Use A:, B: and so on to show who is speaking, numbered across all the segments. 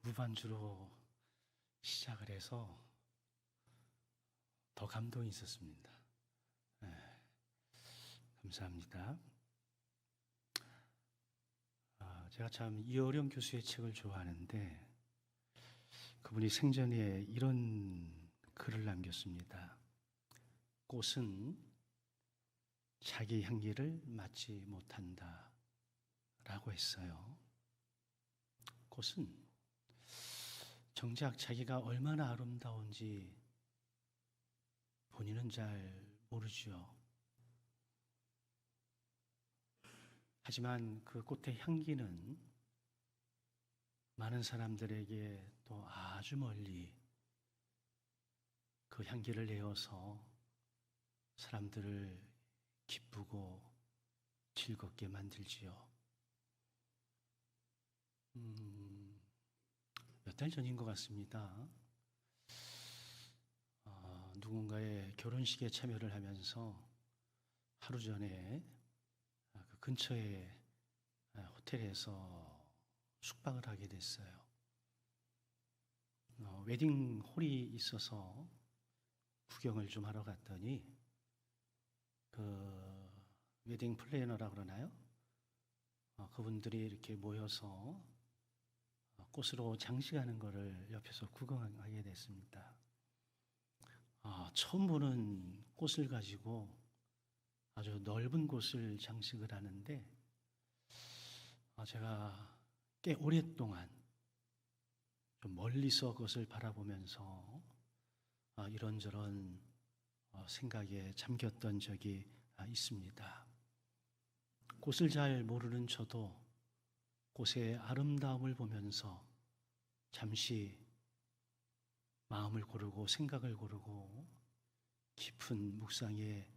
A: 무반주로 시작을 해서 더 감동이 있었습니다. 감사합니다. 제가 참 이어령 교수의 책을 좋아하는데 그분이 생전에 이런 글을 남겼습니다. 꽃은 자기 향기를 맡지 못한다 라고 했어요. 꽃은 정작 자기가 얼마나 아름다운지 본인은 잘 모르죠. 하지만 그 꽃의 향기는 많은 사람들에게 또 아주 멀리 그 향기를 내어서 사람들을 기쁘고 즐겁게 만들지요. 몇 달 전인 것 같습니다. 누군가의 결혼식에 참여를 하면서 하루 전에 그 근처의 호텔에서 숙박을 하게 됐어요. 웨딩 홀이 있어서 구경을 좀 하러 갔더니 그 웨딩 플래너라고 그러나요? 그분들이 이렇게 모여서 꽃으로 장식하는 것을 옆에서 구경하게 됐습니다. 처음 보는 꽃을 가지고 아주 넓은 곳을 장식을 하는데 제가 꽤 오랫동안 좀 멀리서 그것을 바라보면서 이런저런 생각에 잠겼던 적이 있습니다. 꽃을 잘 모르는 저도 꽃의 아름다움을 보면서 잠시 마음을 고르고 생각을 고르고 깊은 묵상에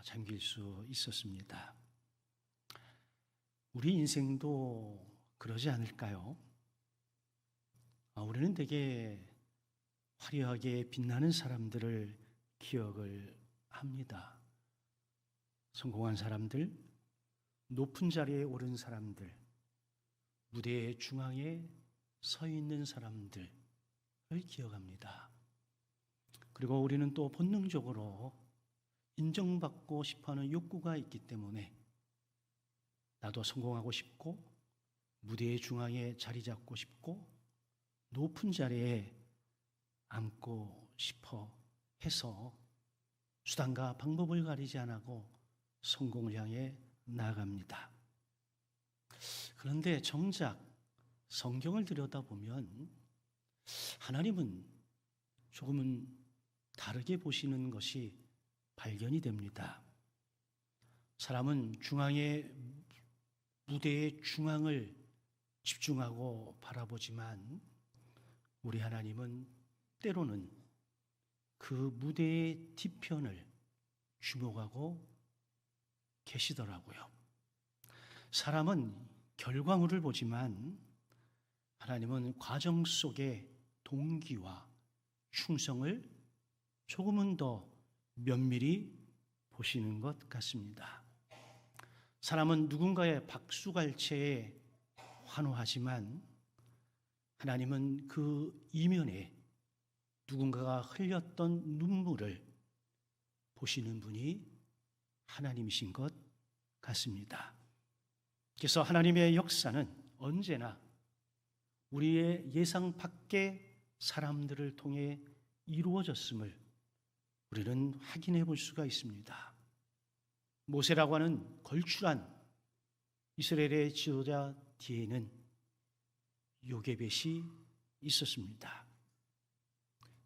A: 잠길 수 있었습니다. 우리 인생도 그러지 않을까요? 우리는 되게 화려하게 빛나는 사람들을 기억을 합니다. 성공한 사람들, 높은 자리에 오른 사람들, 무대의 중앙에 서 있는 사람들을 기억합니다. 그리고 우리는 또 본능적으로 인정받고 싶어하는 욕구가 있기 때문에 나도 성공하고 싶고 무대의 중앙에 자리 잡고 싶고 높은 자리에 앉고 싶어 해서 수단과 방법을 가리지 않고 성공을 향해 나아갑니다. 그런데 정작 성경을 들여다보면 하나님은 조금은 다르게 보시는 것이 발견이 됩니다. 사람은 무대의 중앙을 집중하고 바라보지만 우리 하나님은 때로는 그 무대의 뒤편을 주목하고 계시더라고요. 사람은 결과물을 보지만 하나님은 과정 속의 동기와 충성을 조금은 더 면밀히 보시는 것 같습니다. 사람은 누군가의 박수갈채에 환호하지만 하나님은 그 이면에 누군가가 흘렸던 눈물을 보시는 분이 하나님이신 것 같습니다. 그래서 하나님의 역사는 언제나 우리의 예상 밖의 사람들을 통해 이루어졌음을 우리는 확인해 볼 수가 있습니다. 모세라고 하는 걸출한 이스라엘의 지도자 뒤에는 요게벳이 있었습니다.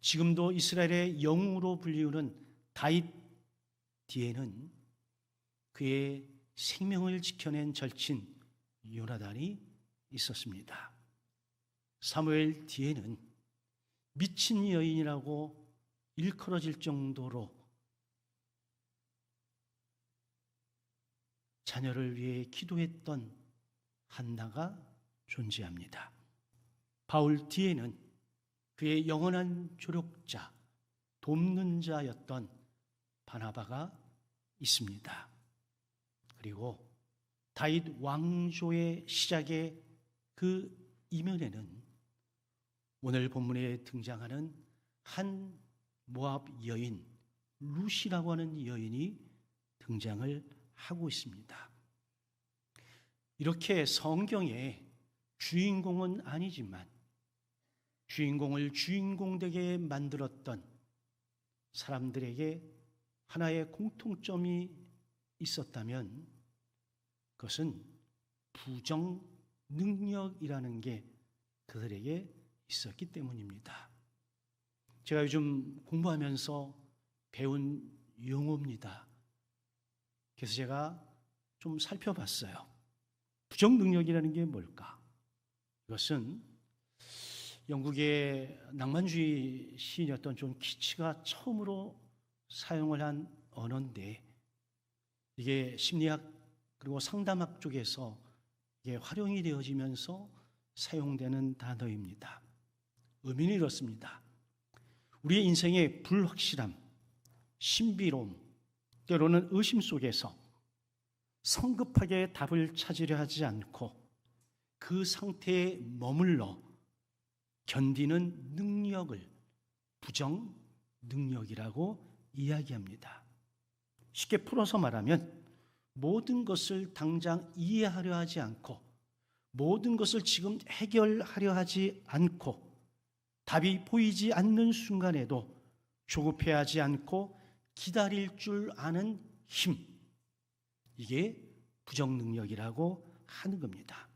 A: 지금도 이스라엘의 영웅으로 불리우는 다윗 뒤에는 그의 생명을 지켜낸 절친 요나단이 있었습니다. 사무엘 뒤에는 미친 여인이라고 일컬어질 정도로 자녀를 위해 기도했던 한나가 존재합니다. 바울 뒤에는 그의 영원한 조력자, 돕는 자였던 바나바가 있습니다. 그리고 다윗 왕조의 시작의 그 이면에는 오늘 본문에 등장하는 한 모압 여인 룻이라고 하는 여인이 등장을 하고 있습니다. 이렇게 성경의 주인공은 아니지만 주인공을 주인공되게 만들었던 사람들에게 하나의 공통점이 있었다면 그것은 부정 능력이라는 게 그들에게 있었기 때문입니다. 제가 요즘 공부하면서 배운 용어입니다. 그래서 제가 좀 살펴봤어요. 부정 능력이라는 게 뭘까? 이것은 영국의 낭만주의 시인이었던 존 키츠가 처음으로 사용을 한 언어인데 이게 심리학 그리고 상담학 쪽에서 이게 활용이 되어지면서 사용되는 단어입니다. 의미는 이렇습니다. 우리의 인생의 불확실함, 신비로움, 때로는 의심 속에서 성급하게 답을 찾으려 하지 않고 그 상태에 머물러 견디는 능력을 부정 능력이라고 이야기합니다. 쉽게 풀어서 말하면 모든 것을 당장 이해하려 하지 않고 모든 것을 지금 해결하려 하지 않고 답이 보이지 않는 순간에도 조급해하지 않고 기다릴 줄 아는 힘, 이게 부정 능력이라고 하는 겁니다.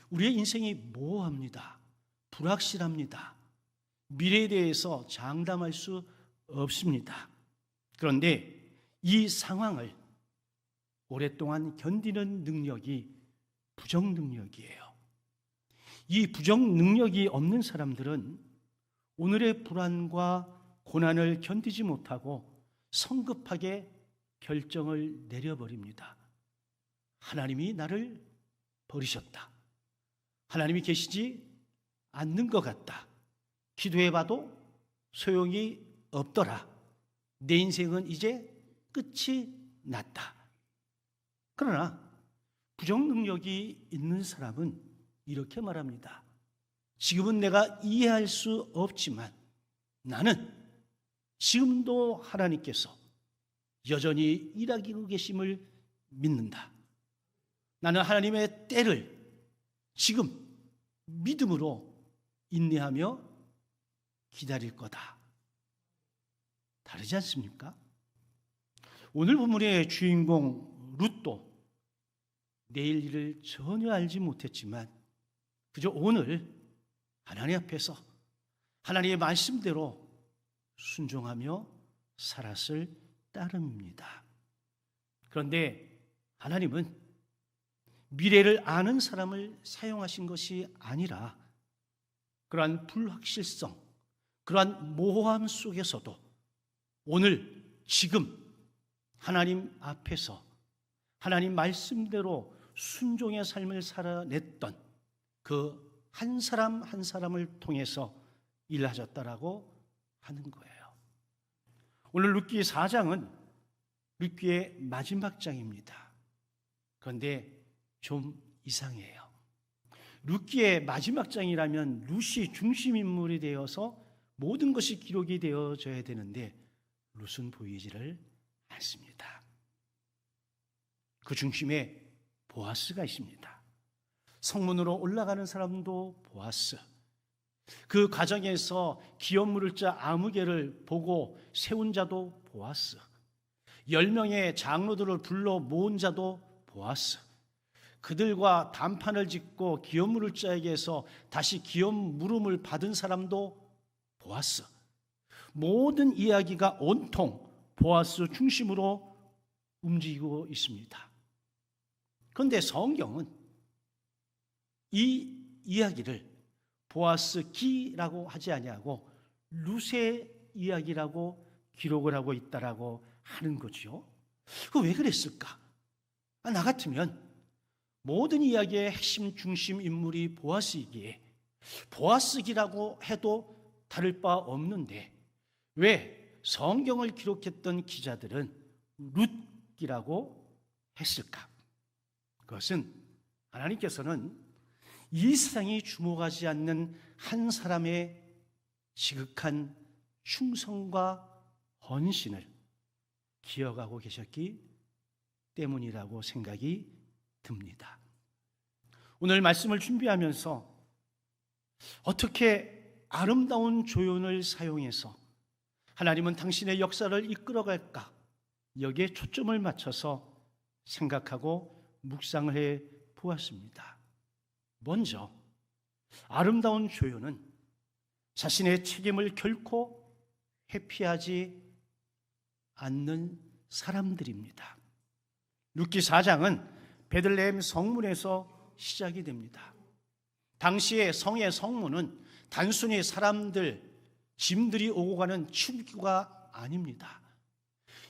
A: 우리의 인생이 모호합니다. 불확실합니다. 미래에 대해서 장담할 수 없습니다. 그런데 이 상황을 오랫동안 견디는 능력이 부정 능력이에요. 이 부정 능력이 없는 사람들은 오늘의 불안과 고난을 견디지 못하고 성급하게 결정을 내려버립니다. 하나님이 나를 버리셨다. 하나님이 계시지 않는 것 같다. 기도해봐도 소용이 없더라. 내 인생은 이제 끝이 났다. 그러나 부정 능력이 있는 사람은 이렇게 말합니다. 지금은 내가 이해할 수 없지만 나는 지금도 하나님께서 여전히 일하고 계심을 믿는다. 나는 하나님의 때를 지금 믿음으로 인내하며 기다릴 거다. 다르지 않습니까? 오늘 본문의 주인공 룻도 내일 일을 전혀 알지 못했지만 그저 오늘 하나님 앞에서 하나님의 말씀대로 순종하며 살았을 따름입니다. 그런데 하나님은 미래를 아는 사람을 사용하신 것이 아니라 그러한 불확실성, 그러한 모호함 속에서도 오늘 지금 하나님 앞에서 하나님 말씀대로 순종의 삶을 살아냈던 그 한 사람 한 사람을 통해서 일하셨다라고 하는 거예요. 오늘 룻기 4장은 룻기의 마지막 장입니다. 그런데 좀 이상해요. 룻기의 마지막 장이라면 룻이 중심 인물이 되어서 모든 것이 기록이 되어져야 되는데 룻은 보이지를 않습니다. 그 중심에 보아스가 있습니다. 성문으로 올라가는 사람도 보아스. 그 과정에서 기업 물을 자 아무개를 보고 세운 자도 보아스. 10명의 장로들을 불러 모은 자도 보아스. 그들과談판을 짓고 기업 물을 자에게서 다시 기업 물음을 받은 사람도 보아스. 모든 이야기가 온통 보아스 중심으로 움직이고 있습니다. 그런데 성경은 이 이야기를 보아스 기라고 하지 아니하고 룻의 이야기라고 기록을 하고 있다라고 하는 거죠. 그 왜 그랬을까? 나 같으면 모든 이야기의 핵심 중심 인물이 보아스이기에 보아스기라고 해도 다를 바 없는데 왜 성경을 기록했던 기자들은 룻기라고 했을까? 그것은 하나님께서는 이 세상이 주목하지 않는 한 사람의 지극한 충성과 헌신을 기억하고 계셨기 때문이라고 생각이 듭니다. 오늘 말씀을 준비하면서 어떻게 아름다운 조연을 사용해서 하나님은 당신의 역사를 이끌어갈까, 여기에 초점을 맞춰서 생각하고 묵상을 해 보았습니다. 먼저 아름다운 조연은 자신의 책임을 결코 회피하지 않는 사람들입니다. 룻기 4장은 베들레헴 성문에서 시작이 됩니다. 당시의 성의 성문은 단순히 사람들, 짐들이 오고 가는 출구가 아닙니다.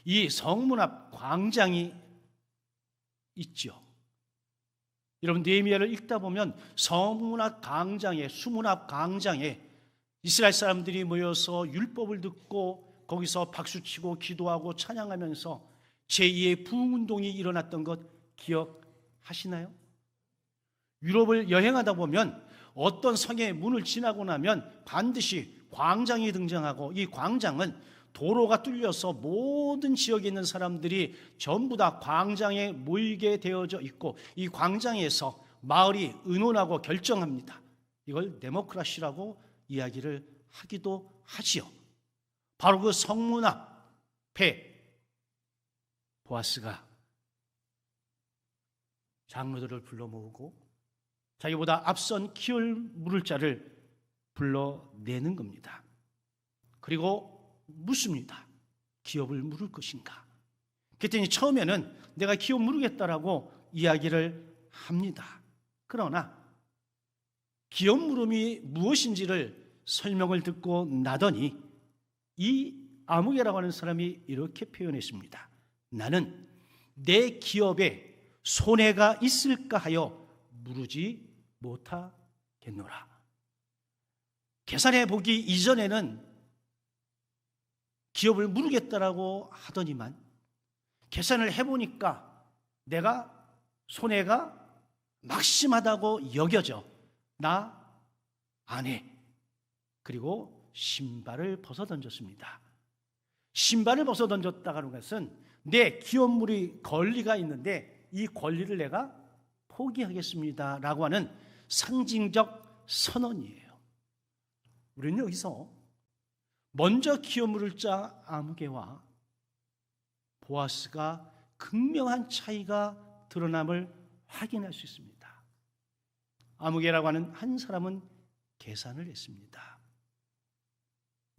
A: 이 성문 앞 광장이 있죠. 여러분, 느헤미야를 읽다 보면 성문 앞 광장에, 수문 앞 광장에 이스라엘 사람들이 모여서 율법을 듣고 거기서 박수치고 기도하고 찬양하면서 제2의 부흥운동이 일어났던 것 기억하시나요? 유럽을 여행하다 보면 어떤 성의 문을 지나고 나면 반드시 광장이 등장하고, 이 광장은 도로가 뚫려서 모든 지역에 있는 사람들이 전부 다 광장에 모이게 되어져 있고, 이 광장에서 마을이 의논하고 결정합니다. 이걸 데모크라시라고 이야기를 하기도 하지요. 바로 그 성문 앞에 보아스가 장로들을 불러 모으고 자기보다 앞선 기업 물을 자를 불러내는 겁니다. 그리고 묻습니다. 기업을 물을 것인가? 그랬더니 처음에는 내가 기업 물으겠다라고 이야기를 합니다. 그러나 기업 물음이 무엇인지를 설명을 듣고 나더니 이 아무개라고 하는 사람이 이렇게 표현했습니다. 나는 내 기업에 손해가 있을까 하여 물으지 못하겠노라. 계산해 보기 이전에는 기업을 물으겠다라고 하더니만 계산을 해보니까 내가 손해가 막심하다고 여겨져. 나 안 해. 그리고 신발을 벗어던졌습니다. 신발을 벗어던졌다고 하는 것은 내 기업물이 권리가 있는데 이 권리를 내가 포기하겠습니다 라고 하는 상징적 선언이에요. 우리는 여기서 먼저 기업 물을 자 아무개와 보아스가 극명한 차이가 드러남을 확인할 수 있습니다. 아무개라고 하는 한 사람은 계산을 했습니다.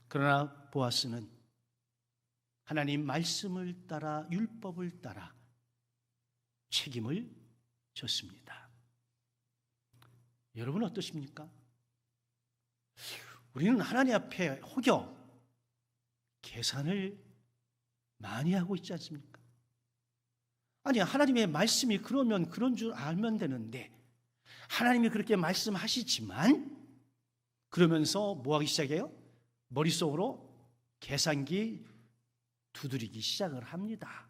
A: 그러나 보아스는 하나님 말씀을 따라, 율법을 따라 책임을 졌습니다. 여러분 어떠십니까? 우리는 하나님 앞에 혹여 계산을 많이 하고 있지 않습니까? 아니, 하나님의 말씀이 그러면 그런 줄 알면 되는데 하나님이 그렇게 말씀하시지만 그러면서 뭐하기 시작해요? 머릿속으로 계산기 두드리기 시작을 합니다.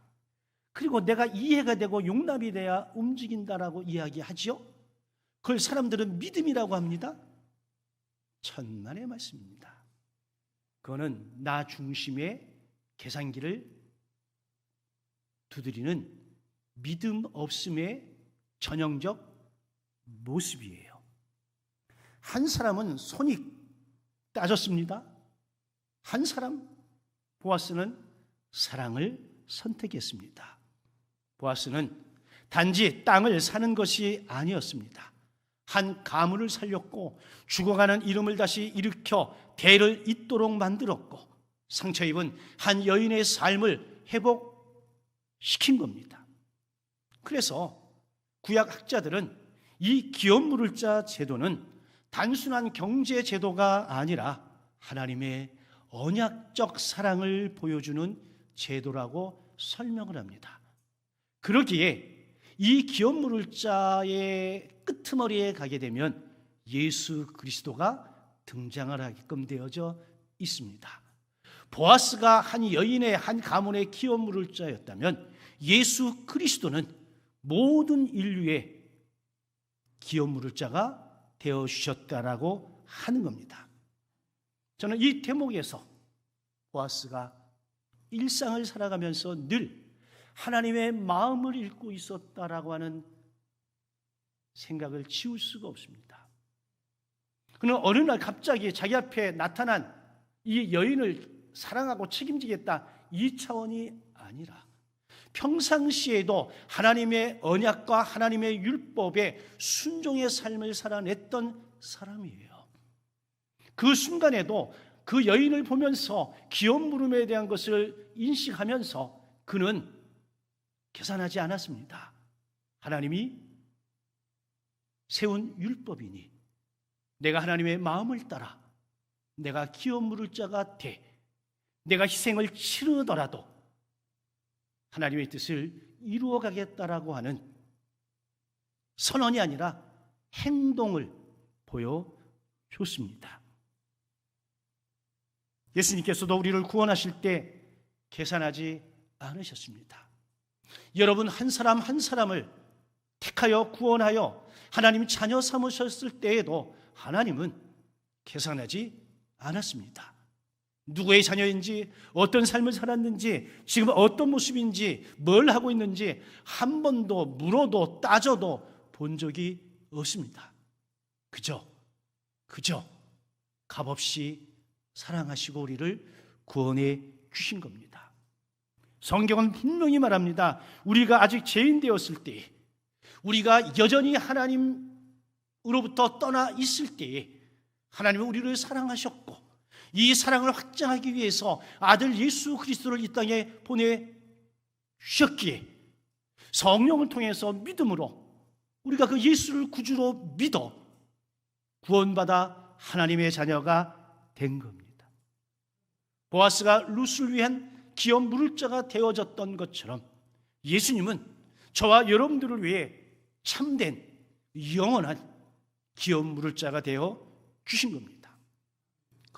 A: 그리고 내가 이해가 되고 용납이 돼야 움직인다라고 이야기하죠. 그걸 사람들은 믿음이라고 합니다. 천만의 말씀입니다. 그거는 나 중심의 계산기를 두드리는 믿음 없음의 전형적 모습이에요. 한 사람은 손이 따졌습니다. 한 사람, 보아스는 사랑을 선택했습니다. 보아스는 단지 땅을 사는 것이 아니었습니다. 한 가문을 살렸고 죽어가는 이름을 다시 일으켜 대를 잇도록 만들었고 상처 입은 한 여인의 삶을 회복시킨 겁니다. 그래서 구약 학자들은 이 기업 물을 자 제도는 단순한 경제 제도가 아니라 하나님의 언약적 사랑을 보여주는 제도라고 설명을 합니다. 그러기에 이 기업 물을 자의 끄트머리에 가게 되면 예수 그리스도가 등장을 하게끔 되어져 있습니다. 보아스가 한 여인의 한 가문의 기업 물을 자였다면 예수 그리스도는 모든 인류의 기업 물을 자가 되어 주셨다라고 하는 겁니다. 저는 이 대목에서 보아스가 일상을 살아가면서 늘 하나님의 마음을 읽고 있었다라고 하는 생각을 지울 수가 없습니다. 그는 어느 날 갑자기 자기 앞에 나타난 이 여인을 사랑하고 책임지겠다, 이 차원이 아니라 평상시에도 하나님의 언약과 하나님의 율법에 순종의 삶을 살아냈던 사람이에요. 그 순간에도 그 여인을 보면서 기업 물음에 대한 것을 인식하면서 그는 계산하지 않았습니다. 하나님이 세운 율법이니 내가 하나님의 마음을 따라 내가 기업 물을 자가 돼 내가 희생을 치르더라도 하나님의 뜻을 이루어가겠다라고 하는 선언이 아니라 행동을 보여줬습니다. 예수님께서도 우리를 구원하실 때 계산하지 않으셨습니다. 여러분 한 사람 한 사람을 택하여 구원하여 하나님 자녀 삼으셨을 때에도 하나님은 계산하지 않았습니다. 누구의 자녀인지, 어떤 삶을 살았는지, 지금 어떤 모습인지, 뭘 하고 있는지 한 번도 물어도 따져도 본 적이 없습니다. 그저 값없이 사랑하시고 우리를 구원해 주신 겁니다. 성경은 분명히 말합니다. 우리가 아직 죄인 되었을 때, 우리가 여전히 하나님으로부터 떠나 있을 때에 하나님은 우리를 사랑하셨고 이 사랑을 확장하기 위해서 아들 예수 그리스도를 이 땅에 보내주셨기에 성령을 통해서 믿음으로 우리가 그 예수를 구주로 믿어 구원받아 하나님의 자녀가 된 겁니다. 보아스가 룻을 위한 기업 물을 자가 되어졌던 것처럼 예수님은 저와 여러분들을 위해 참된 영원한 기업 물을 자가 되어 주신 겁니다.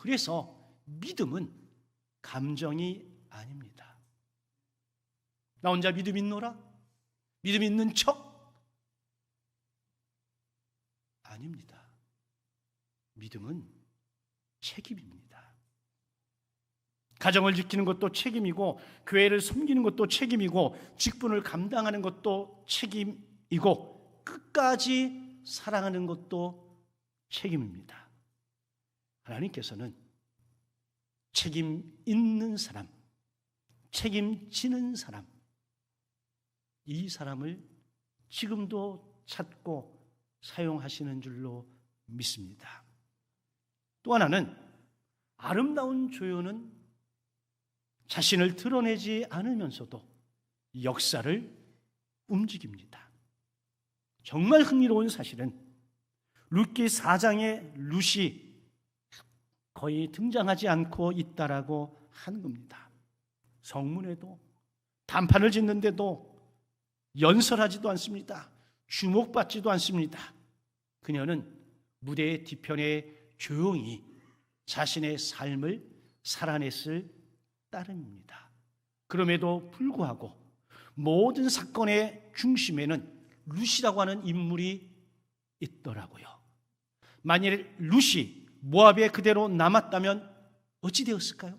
A: 그래서 믿음은 감정이 아닙니다. 나 혼자 믿음 있노라? 믿음 있는 척? 아닙니다. 믿음은 책임입니다. 가정을 지키는 것도 책임이고 교회를 섬기는 것도 책임이고 직분을 감당하는 것도 책임이고 끝까지 사랑하는 것도 책임입니다. 하나님께서는 책임 있는 사람, 책임지는 사람, 이 사람을 지금도 찾고 사용하시는 줄로 믿습니다. 또 하나는 아름다운 조연은 자신을 드러내지 않으면서도 역사를 움직입니다. 정말 흥미로운 사실은 룻기 4장의 룻이 거의 등장하지 않고 있다라고 하는 겁니다. 성문에도 단판을 짓는데도 연설하지도 않습니다. 주목받지도 않습니다. 그녀는 무대의 뒤편에 조용히 자신의 삶을 살아냈을 따름입니다. 그럼에도 불구하고 모든 사건의 중심에는 룻이라고 하는 인물이 있더라고요. 만일 룻이 모압에 그대로 남았다면 어찌 되었을까요?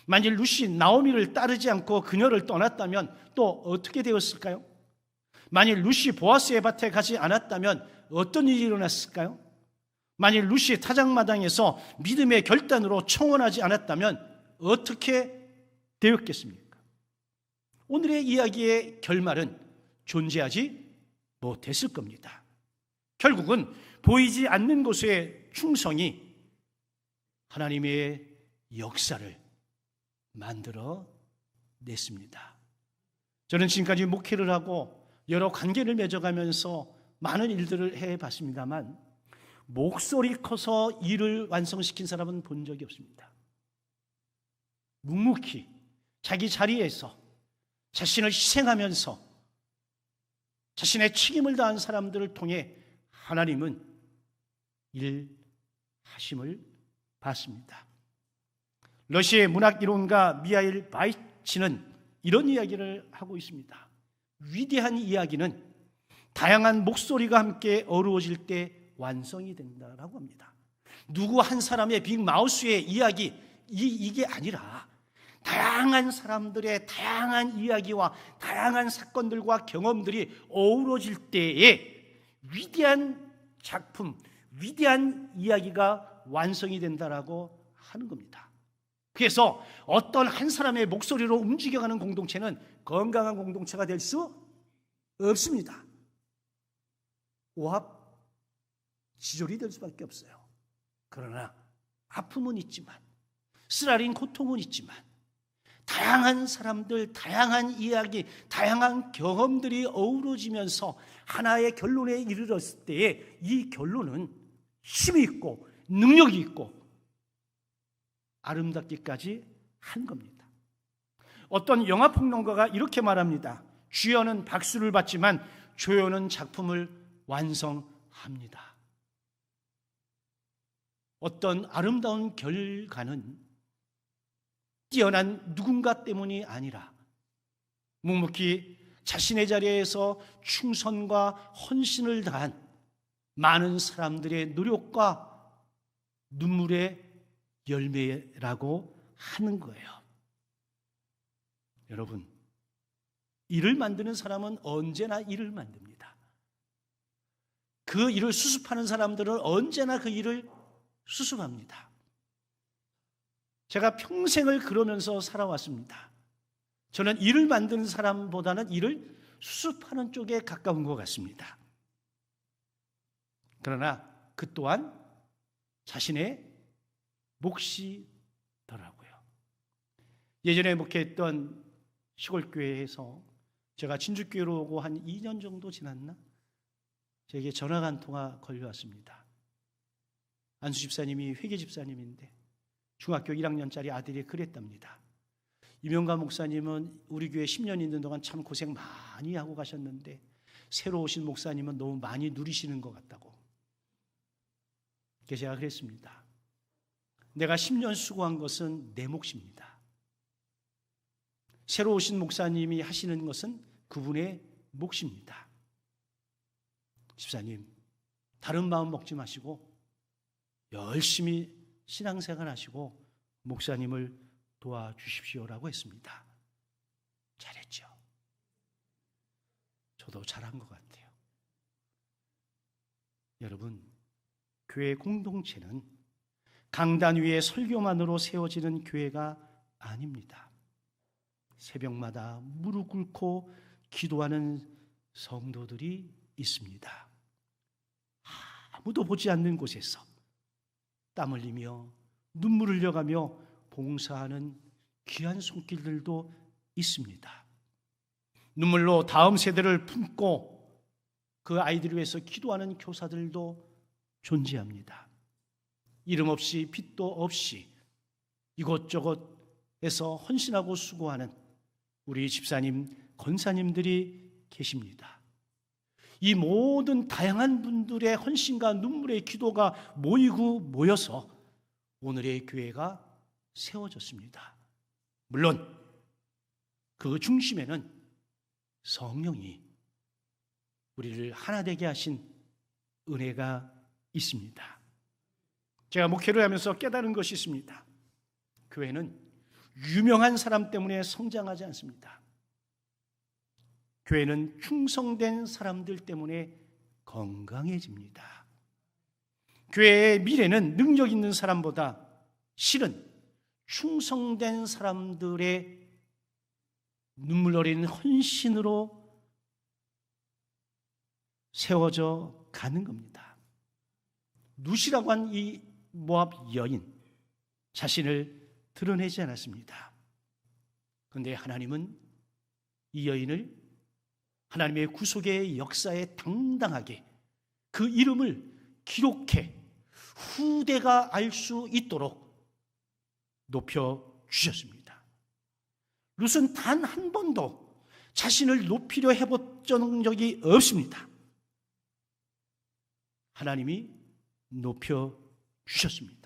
A: 만일 룻이 나오미를 따르지 않고 그녀를 떠났다면 또 어떻게 되었을까요? 만일 룻이 보아스의 밭에 가지 않았다면 어떤 일이 일어났을까요? 만일 룻이 타작마당에서 믿음의 결단으로 청혼하지 않았다면 어떻게 되었겠습니까? 오늘의 이야기의 결말은 존재하지 못했을 겁니다. 결국은 보이지 않는 곳의 충성이 하나님의 역사를 만들어 냈습니다. 저는 지금까지 목회를 하고 여러 관계를 맺어가면서 많은 일들을 해봤습니다만 목소리 커서 일을 완성시킨 사람은 본 적이 없습니다. 묵묵히 자기 자리에서 자신을 희생하면서 자신의 책임을 다한 사람들을 통해 하나님은 일하심을 봤습니다. 러시아의 문학 이론가 미하일 바이치는 이런 이야기를 하고 있습니다. 위대한 이야기는 다양한 목소리가 함께 어우러질 때 완성이 된다라고 합니다. 누구 한 사람의 빅마우스의 이야기 이게 아니라 다양한 사람들의 다양한 이야기와 다양한 사건들과 경험들이 어우러질 때에 위대한 작품, 위대한 이야기가 완성이 된다라고 하는 겁니다. 그래서 어떤 한 사람의 목소리로 움직여가는 공동체는 건강한 공동체가 될 수 없습니다. 오합, 지졸이 될 수밖에 없어요. 그러나 아픔은 있지만, 쓰라린 고통은 있지만, 다양한 사람들, 다양한 이야기, 다양한 경험들이 어우러지면서 하나의 결론에 이르렀을 때에 이 결론은 힘이 있고 능력이 있고 아름답기까지 한 겁니다. 어떤 영화평론가가 이렇게 말합니다. 주연은 박수를 받지만 조연은 작품을 완성합니다. 어떤 아름다운 결과는 뛰어난 누군가 때문이 아니라 묵묵히 자신의 자리에서 충성과 헌신을 다한 많은 사람들의 노력과 눈물의 열매라고 하는 거예요. 여러분, 일을 만드는 사람은 언제나 일을 만듭니다. 그 일을 수습하는 사람들은 언제나 그 일을 수습합니다. 제가 평생을 그러면서 살아왔습니다. 저는 일을 만드는 사람보다는 일을 수습하는 쪽에 가까운 것 같습니다. 그러나 그 또한 자신의 몫이더라고요. 예전에 목회했던 시골교회에서 제가 진주교회로 오고 한 2년 정도 지났나? 제게 전화가 한 통화 걸려왔습니다. 안수 집사님이 회계 집사님인데 중학교 1학년짜리 아들이 그랬답니다. 이명가 목사님은 우리 교회 10년 있는 동안 참 고생 많이 하고 가셨는데 새로 오신 목사님은 너무 많이 누리시는 것 같다고. 그래서 제가 그랬습니다. 내가 10년 수고한 것은 내 몫입니다. 새로 오신 목사님이 하시는 것은 그분의 몫입니다. 집사님, 다른 마음 먹지 마시고 열심히 신앙생활 하시고 목사님을 도와주십시오라고 했습니다. 잘했죠. 저도 잘한 것 같아요. 여러분, 교회 공동체는 강단 위에 설교만으로 세워지는 교회가 아닙니다. 새벽마다 무릎 꿇고 기도하는 성도들이 있습니다. 아무도 보지 않는 곳에서 땀 흘리며 눈물 흘려가며 봉사하는 귀한 손길들도 있습니다. 눈물로 다음 세대를 품고 그 아이들을 위해서 기도하는 교사들도 존재합니다. 이름 없이 빚도 없이 이곳저곳에서 헌신하고 수고하는 우리 집사님, 권사님들이 계십니다. 이 모든 다양한 분들의 헌신과 눈물의 기도가 모이고 모여서 오늘의 교회가 세워졌습니다. 물론 그 중심에는 성령이 우리를 하나 되게 하신 은혜가 있습니다. 제가 목회를 하면서 깨달은 것이 있습니다. 교회는 유명한 사람 때문에 성장하지 않습니다. 교회는 충성된 사람들 때문에 건강해집니다. 교회의 미래는 능력 있는 사람보다 실은 충성된 사람들의 눈물 어린 헌신으로 세워져 가는 겁니다. 룻이라고 한 이 모압 여인 자신을 드러내지 않았습니다. 그런데 하나님은 이 여인을 하나님의 구속의 역사에 당당하게 그 이름을 기록해 후대가 알 수 있도록 높여주셨습니다. 룻은 단 한 번도 자신을 높이려 해본 적이 없습니다. 하나님이 높여주셨습니다.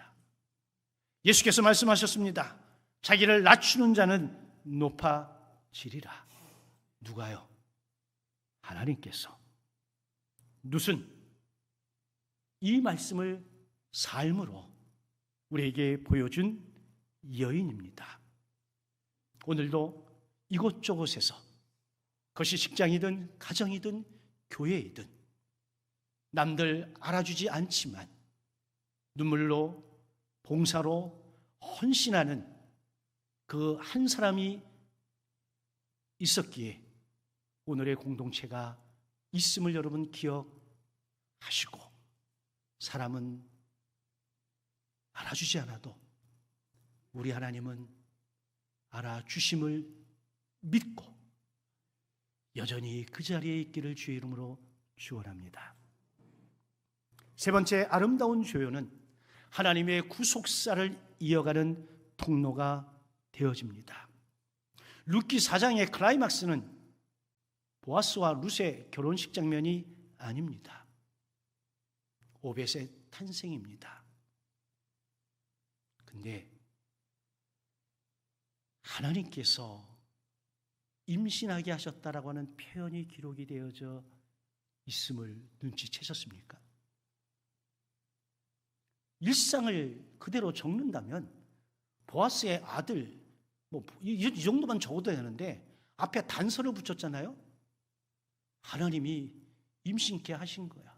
A: 예수께서 말씀하셨습니다. 자기를 낮추는 자는 높아지리라. 누가요? 하나님께서. 룻은 이 말씀을 삶으로 우리에게 보여준 여인입니다. 오늘도 이곳저곳에서, 그것이 직장이든 가정이든 교회이든, 남들 알아주지 않지만 눈물로 봉사로 헌신하는 그 한 사람이 있었기에 오늘의 공동체가 있음을 여러분 기억하시고, 사람은 알아주지 않아도 우리 하나님은 알아주심을 믿고 여전히 그 자리에 있기를 주의 이름으로 축원합니다. 세 번째 아름다운 조연은 하나님의 구속사를 이어가는 통로가 되어집니다. 룻기 4장의 클라이막스는 보아스와 룻의 결혼식 장면이 아닙니다. 오벳의 탄생입니다. 근데 하나님께서 임신하게 하셨다라고 하는 표현이 기록이 되어져 있음을 눈치채셨습니까? 일상을 그대로 적는다면 보아스의 아들, 이 정도만 적어도 되는데 앞에 단서를 붙였잖아요. 하나님이 임신케 하신 거야.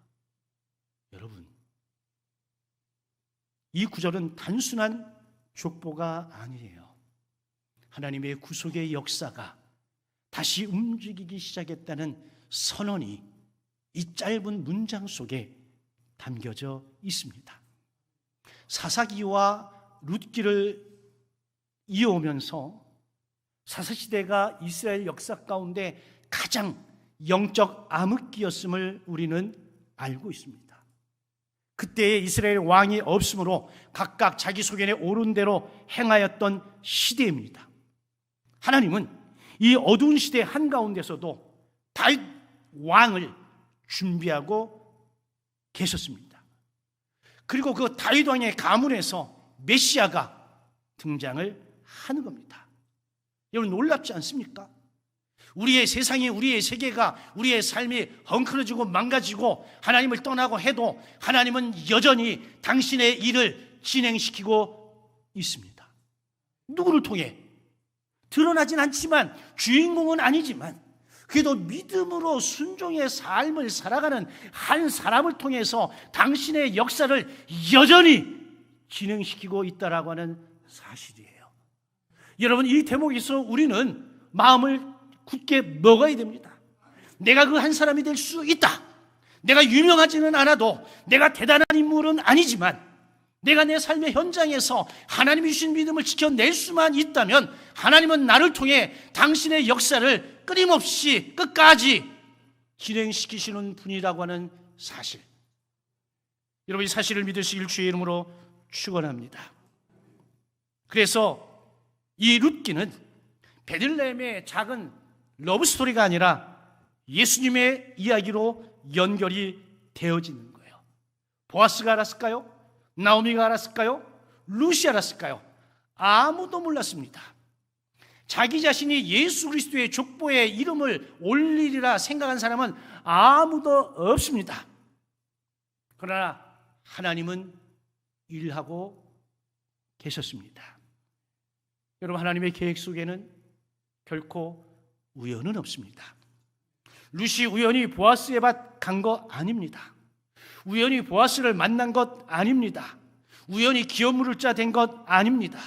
A: 여러분, 이 구절은 단순한 족보가 아니에요. 하나님의 구속의 역사가 다시 움직이기 시작했다는 선언이 이 짧은 문장 속에 담겨져 있습니다. 사사기와 룻기를 이어오면서 사사시대가 이스라엘 역사 가운데 가장 영적 암흑기였음을 우리는 알고 있습니다. 그때의 이스라엘 왕이 없으므로 각각 자기 소견에 옳은 대로 행하였던 시대입니다. 하나님은 이 어두운 시대 한가운데서도 다윗 왕을 준비하고 계셨습니다. 그리고 그 다윗 왕의 가문에서 메시아가 등장을 하는 겁니다. 여러분, 놀랍지 않습니까? 우리의 세상이, 우리의 세계가, 우리의 삶이 헝클어지고 망가지고 하나님을 떠나고 해도 하나님은 여전히 당신의 일을 진행시키고 있습니다. 누구를 통해? 드러나진 않지만, 주인공은 아니지만 그래도 믿음으로 순종의 삶을 살아가는 한 사람을 통해서 당신의 역사를 여전히 진행시키고 있다라고 하는 사실이에요. 여러분, 이 대목에서 우리는 마음을 굳게 먹어야 됩니다. 내가 그 한 사람이 될 수 있다. 내가 유명하지는 않아도, 내가 대단한 인물은 아니지만, 내가 내 삶의 현장에서 하나님이 주신 믿음을 지켜낼 수만 있다면 하나님은 나를 통해 당신의 역사를 끊임없이 끝까지 진행시키시는 분이라고 하는 사실, 여러분, 이 사실을 믿으시길 주의 이름으로 축원합니다. 그래서 이 룻기는 베들레헴의 작은 러브스토리가 아니라 예수님의 이야기로 연결이 되어지는 거예요. 보아스가 알았을까요? 나오미가 알았을까요? 룻이 알았을까요? 아무도 몰랐습니다. 자기 자신이 예수 그리스도의 족보에 이름을 올리리라 생각한 사람은 아무도 없습니다. 그러나 하나님은 일하고 계셨습니다. 여러분, 하나님의 계획 속에는 결코 우연은 없습니다. 룻이 우연히 보아스의 밭 간 거 아닙니다. 우연히 보아스를 만난 것 아닙니다. 우연히 기업물을 자 된 것 아닙니다.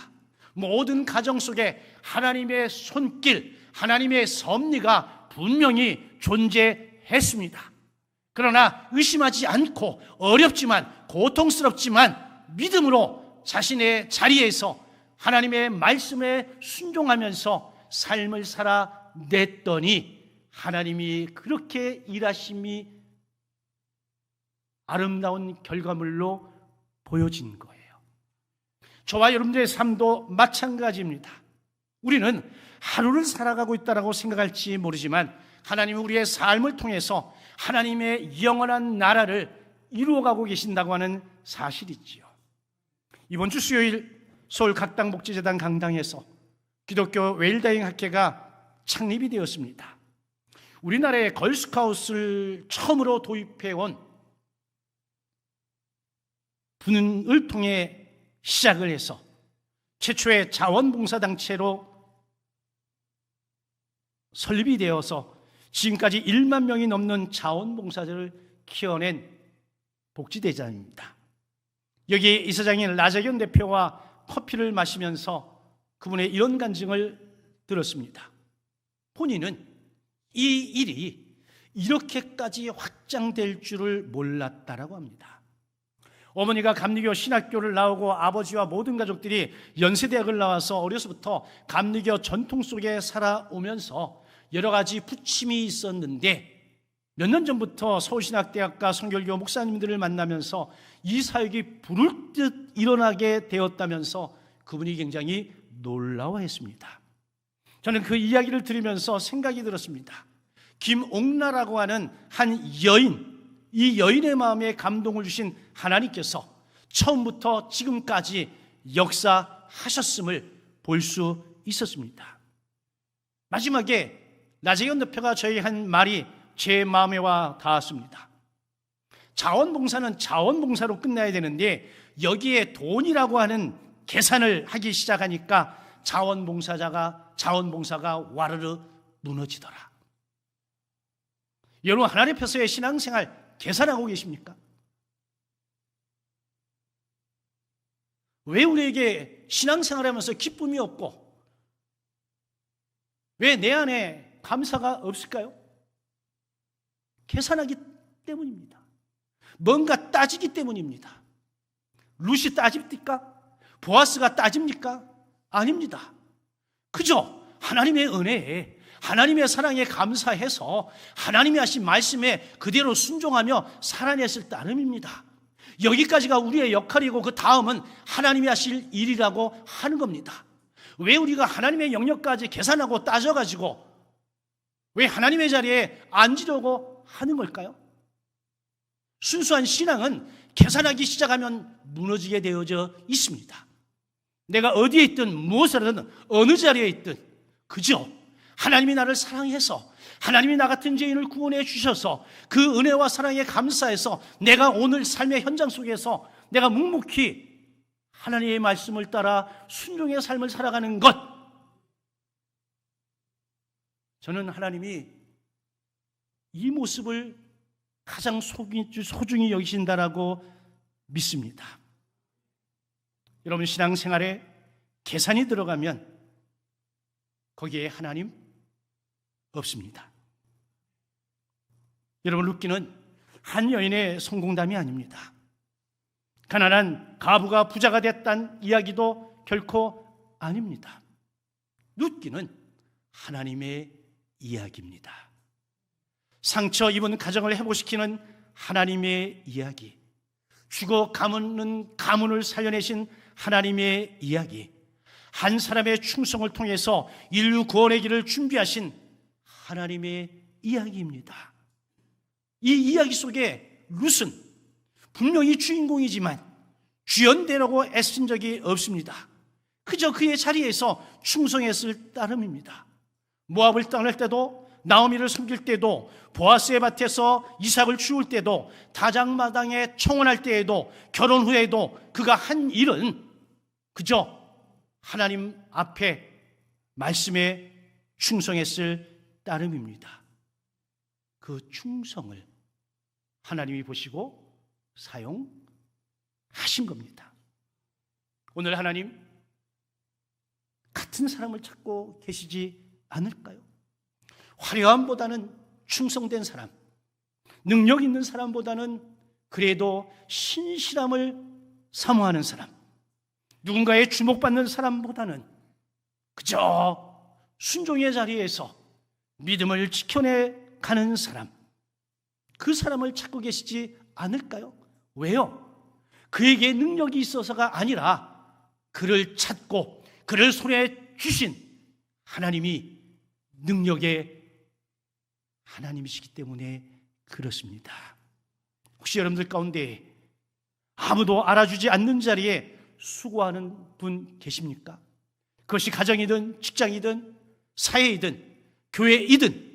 A: 모든 가정 속에 하나님의 손길, 하나님의 섭리가 분명히 존재했습니다. 그러나 의심하지 않고 어렵지만 고통스럽지만 믿음으로 자신의 자리에서 하나님의 말씀에 순종하면서 삶을 살아냈더니 하나님이 그렇게 일하심이 아름다운 결과물로 보여진 거예요. 저와 여러분들의 삶도 마찬가지입니다. 우리는 하루를 살아가고 있다고 생각할지 모르지만 하나님은 우리의 삶을 통해서 하나님의 영원한 나라를 이루어가고 계신다고 하는 사실이지요. 이번 주 수요일 서울 각당목지재단 강당에서 기독교 웰다잉 학회가 창립이 되었습니다. 우리나라에 걸스카웃을 처음으로 도입해온 분을 통해 시작을 해서 최초의 자원봉사단체로 설립이 되어서 지금까지 1만 명이 넘는 자원봉사자를 키워낸 복지대장입니다. 여기에 이사장인 라자견 대표와 커피를 마시면서 그분의 이런 간증을 들었습니다. 본인은 이 일이 이렇게까지 확장될 줄을 몰랐다라고 합니다. 어머니가 감리교 신학교를 나오고 아버지와 모든 가족들이 연세대학을 나와서 어려서부터 감리교 전통 속에 살아오면서 여러 가지 부침이 있었는데 몇 년 전부터 서울신학대학과 성결교 목사님들을 만나면서 이 사역이 불을 듯 일어나게 되었다면서 그분이 굉장히 놀라워했습니다. 저는 그 이야기를 들으면서 생각이 들었습니다. 김옥나라고 하는 한 여인, 이 여인의 마음에 감동을 주신 하나님께서 처음부터 지금까지 역사하셨음을 볼 수 있었습니다. 마지막에 라자견 대표가 저에게 한 말이 제 마음에 와 닿았습니다. 자원봉사는 자원봉사로 끝나야 되는데 여기에 돈이라고 하는 계산을 하기 시작하니까 자원봉사가 와르르 무너지더라. 여러분, 하나님 앞에서의 신앙생활 계산하고 계십니까? 왜 우리에게 신앙생활하면서 기쁨이 없고 왜 내 안에 감사가 없을까요? 계산하기 때문입니다. 뭔가 따지기 때문입니다. 룻이 따집니까? 보아스가 따집니까? 아닙니다. 그저 하나님의 은혜에, 하나님의 사랑에 감사해서 하나님이 하신 말씀에 그대로 순종하며 살아냈을 따름입니다. 여기까지가 우리의 역할이고 그 다음은 하나님이 하실 일이라고 하는 겁니다. 왜 우리가 하나님의 영역까지 계산하고 따져가지고 왜 하나님의 자리에 앉으려고 하는 걸까요? 순수한 신앙은 계산하기 시작하면 무너지게 되어져 있습니다. 내가 어디에 있든 무엇을 하든 어느 자리에 있든 그저 하나님이 나를 사랑해서 하나님이 나 같은 죄인을 구원해 주셔서 그 은혜와 사랑에 감사해서 내가 오늘 삶의 현장 속에서 내가 묵묵히 하나님의 말씀을 따라 순종의 삶을 살아가는 것, 저는 하나님이 이 모습을 가장 소중히 여기신다라고 믿습니다. 여러분, 신앙생활에 계산이 들어가면 거기에 하나님 없습니다. 여러분, 룻기는 한 여인의 성공담이 아닙니다. 가난한 가부가 부자가 됐다는 이야기도 결코 아닙니다. 룻기는 하나님의 이야기입니다. 상처 입은 가정을 회복시키는 하나님의 이야기, 죽어 가무는 가문을 살려내신 하나님의 이야기, 한 사람의 충성을 통해서 인류 구원의 길을 준비하신 하나님의 이야기입니다. 이 이야기 속에 룻은 분명히 주인공이지만 주연되려고 애쓴 적이 없습니다. 그저 그의 자리에서 충성했을 따름입니다. 모압을 떠날 때도, 나오미를 섬길 때도, 보아스의 밭에서 이삭을 키울 때도, 다장마당에 청혼할 때에도, 결혼 후에도 그가 한 일은 그저 하나님 앞에 말씀에 충성했을 따름입니다. 그 충성을 하나님이 보시고 사용하신 겁니다. 오늘 하나님 같은 사람을 찾고 계시지 않을까요? 화려함보다는 충성된 사람, 능력 있는 사람보다는 그래도 신실함을 사모하는 사람, 누군가의 주목받는 사람보다는 그저 순종의 자리에서 믿음을 지켜내 가는 사람, 그 사람을 찾고 계시지 않을까요? 왜요? 그에게 능력이 있어서가 아니라 그를 찾고 그를 손에 주신 하나님이 능력의 하나님이시기 때문에 그렇습니다. 혹시 여러분들 가운데 아무도 알아주지 않는 자리에 수고하는 분 계십니까? 그것이 가정이든 직장이든 사회이든 교회이든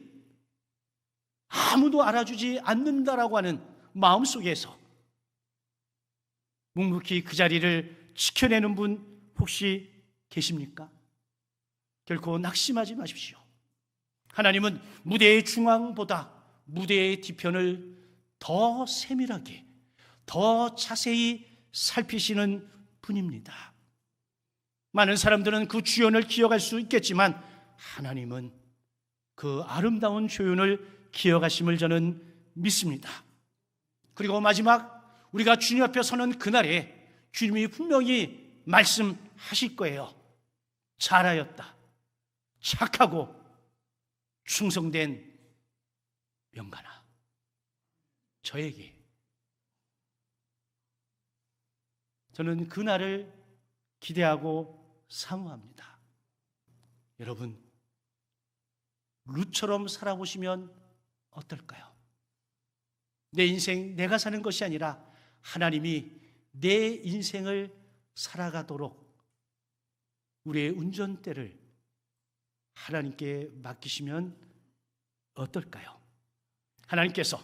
A: 아무도 알아주지 않는다라고 하는 마음속에서 묵묵히 그 자리를 지켜내는 분 혹시 계십니까? 결코 낙심하지 마십시오. 하나님은 무대의 중앙보다 무대의 뒤편을 더 세밀하게, 더 자세히 살피시는 분입니다. 많은 사람들은 그 주연을 기억할 수 있겠지만 하나님은 그 아름다운 조연을 기억하심을 저는 믿습니다. 그리고 마지막, 우리가 주님 앞에 서는 그날에 주님이 분명히 말씀하실 거예요. 잘하였다, 착하고 충성된 명간아, 저에게. 저는 그날을 기대하고 사모합니다. 여러분, 룻처럼 살아보시면 어떨까요? 내 인생 내가 사는 것이 아니라 하나님이 내 인생을 살아가도록 우리의 운전대를 하나님께 맡기시면 어떨까요? 하나님께서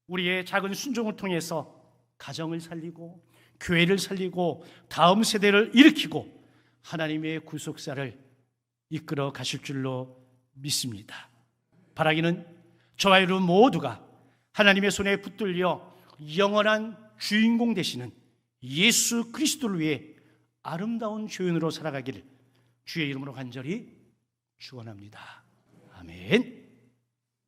A: 우리의 작은 순종을 통해서 가정을 살리고 교회를 살리고 다음 세대를 일으키고 하나님의 구속사를 이끌어 가실 줄로 믿습니다. 바라기는 저와 여러분 모두가 하나님의 손에 붙들려 영원한 주인공 되시는 예수 그리스도를 위해 아름다운 조연으로 살아가기를 주의 이름으로 간절히 축원합니다. 아멘.